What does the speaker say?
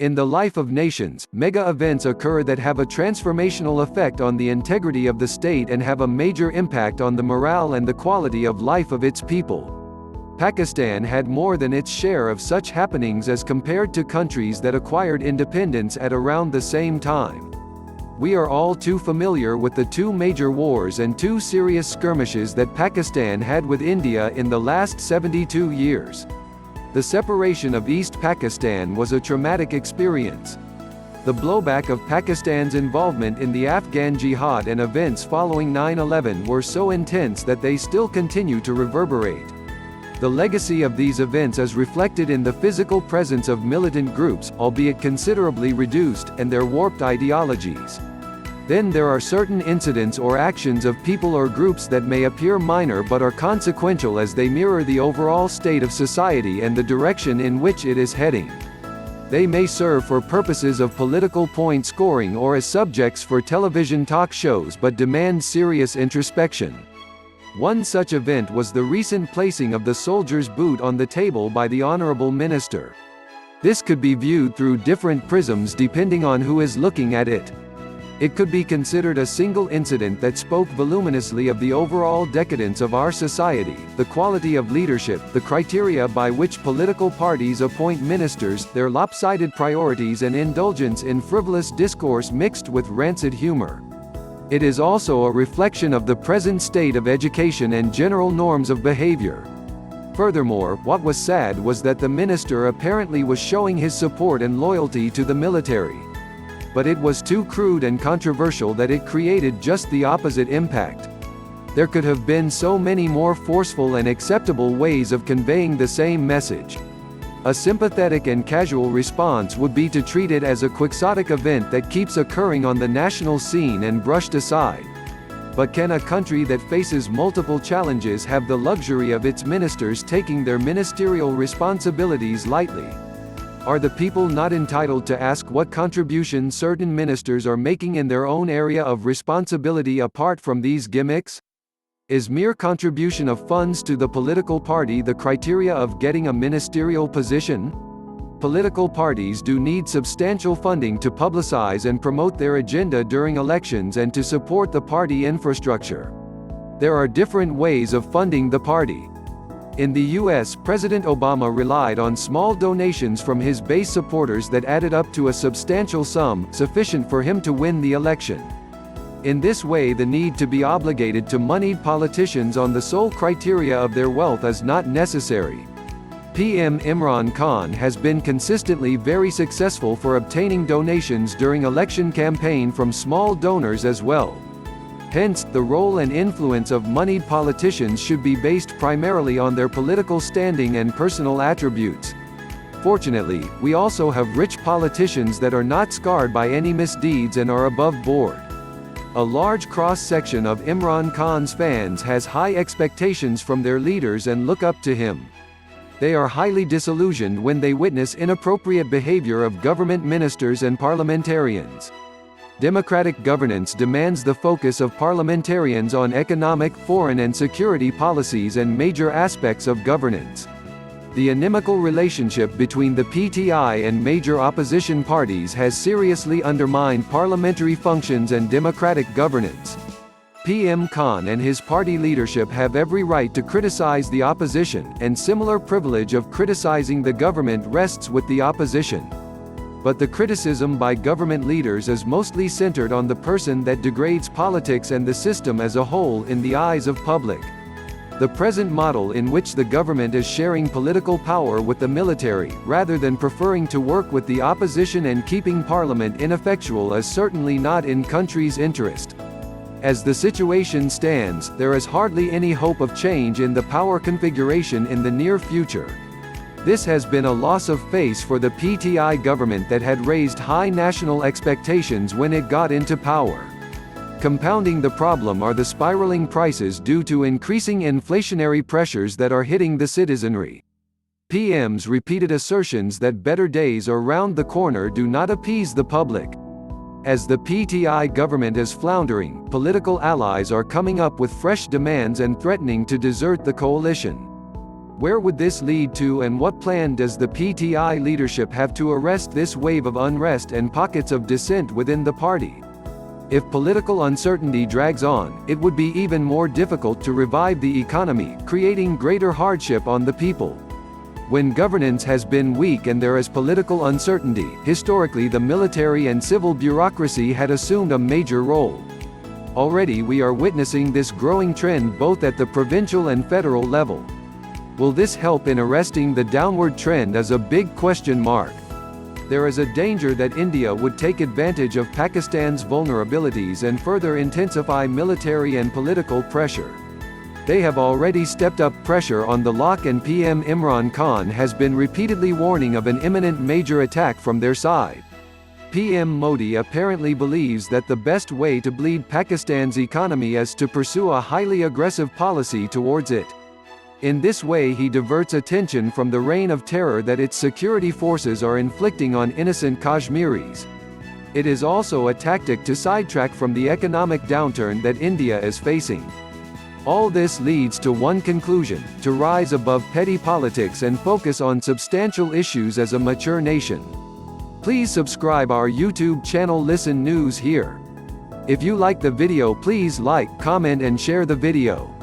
In the life of nations, mega events occur that have a transformational effect on the integrity of the state and have a major impact on the morale and the quality of life of its people. Pakistan had more than its share of such happenings as compared to countries that acquired independence at around the same time. We are all too familiar with the two major wars and two serious skirmishes that Pakistan had with India in the last 72 years. The separation of East Pakistan was a traumatic experience. The blowback of Pakistan's involvement in the Afghan Jihad and events following 9/11 were so intense that they still continue to reverberate. The legacy of these events is reflected in the physical presence of militant groups, albeit considerably reduced, and their warped ideologies. Then there are certain incidents or actions of people or groups that may appear minor but are consequential as they mirror the overall state of society and the direction in which it is heading. They may serve for purposes of political point scoring or as subjects for television talk shows but demand serious introspection. One such event was the recent placing of the soldier's boot on the table by the Honorable Minister. This could be viewed through different prisms depending on who is looking at it. It could be considered a single incident that spoke voluminously of the overall decadence of our society, the quality of leadership, the criteria by which political parties appoint ministers, their lopsided priorities and indulgence in frivolous discourse mixed with rancid humor. It is also a reflection of the present state of education and general norms of behavior. Furthermore, what was sad was that the minister apparently was showing his support and loyalty to the military. But it was too crude and controversial that it created just the opposite impact. There could have been so many more forceful and acceptable ways of conveying the same message. A sympathetic and casual response would be to treat it as a quixotic event that keeps occurring on the national scene and brushed aside. But can a country that faces multiple challenges have the luxury of its ministers taking their ministerial responsibilities lightly? Are the people not entitled to ask what contribution certain ministers are making in their own area of responsibility apart from these gimmicks? Is mere contribution of funds to the political party the criteria of getting a ministerial position? Political parties do need substantial funding to publicize and promote their agenda during elections and to support the party infrastructure. There are different ways of funding the party. In the US, President Obama relied on small donations from his base supporters that added up to a substantial sum, sufficient for him to win the election. In this way, the need to be obligated to moneyed politicians on the sole criteria of their wealth is not necessary. PM Imran Khan has been consistently very successful for obtaining donations during election campaign from small donors as well. Hence, the role and influence of moneyed politicians should be based primarily on their political standing and personal attributes. Fortunately, we also have rich politicians that are not scarred by any misdeeds and are above board. A large cross-section of Imran Khan's fans has high expectations from their leaders and look up to him. They are highly disillusioned when they witness inappropriate behavior of government ministers and parliamentarians. Democratic governance demands the focus of parliamentarians on economic, foreign and security policies and major aspects of governance. The inimical relationship between the PTI and major opposition parties has seriously undermined parliamentary functions and democratic governance. PM Khan and his party leadership have every right to criticize the opposition, and similar privilege of criticizing the government rests with the opposition. But the criticism by government leaders is mostly centered on the person that degrades politics and the system as a whole in the eyes of public. The present model in which the government is sharing political power with the military, rather than preferring to work with the opposition and keeping parliament ineffectual, is certainly not in country's interest. As the situation stands, there is hardly any hope of change in the power configuration in the near future. This has been a loss of face for the PTI government that had raised high national expectations when it got into power. Compounding the problem are the spiraling prices due to increasing inflationary pressures that are hitting the citizenry. PM's repeated assertions that better days are round the corner do not appease the public. As the PTI government is floundering, political allies are coming up with fresh demands and threatening to desert the coalition. Where would this lead to, and what plan does the PTI leadership have to arrest this wave of unrest and pockets of dissent within the party? If political uncertainty drags on, it would be even more difficult to revive the economy, creating greater hardship on the people. When governance has been weak and there is political uncertainty, historically the military and civil bureaucracy had assumed a major role. Already we are witnessing this growing trend both at the provincial and federal level. Will this help in arresting the downward trend is a big question mark. There is a danger that India would take advantage of Pakistan's vulnerabilities and further intensify military and political pressure. They have already stepped up pressure on the LOC, and PM Imran Khan has been repeatedly warning of an imminent major attack from their side. PM Modi apparently believes that the best way to bleed Pakistan's economy is to pursue a highly aggressive policy towards it. In this way he diverts attention from the reign of terror that its security forces are inflicting on innocent Kashmiris. It is also a tactic to sidetrack from the economic downturn that India is facing. All this leads to one conclusion: to rise above petty politics and focus on substantial issues as a mature nation. Please subscribe our YouTube channel Listen News here. If you like the video, please like, comment and share the video.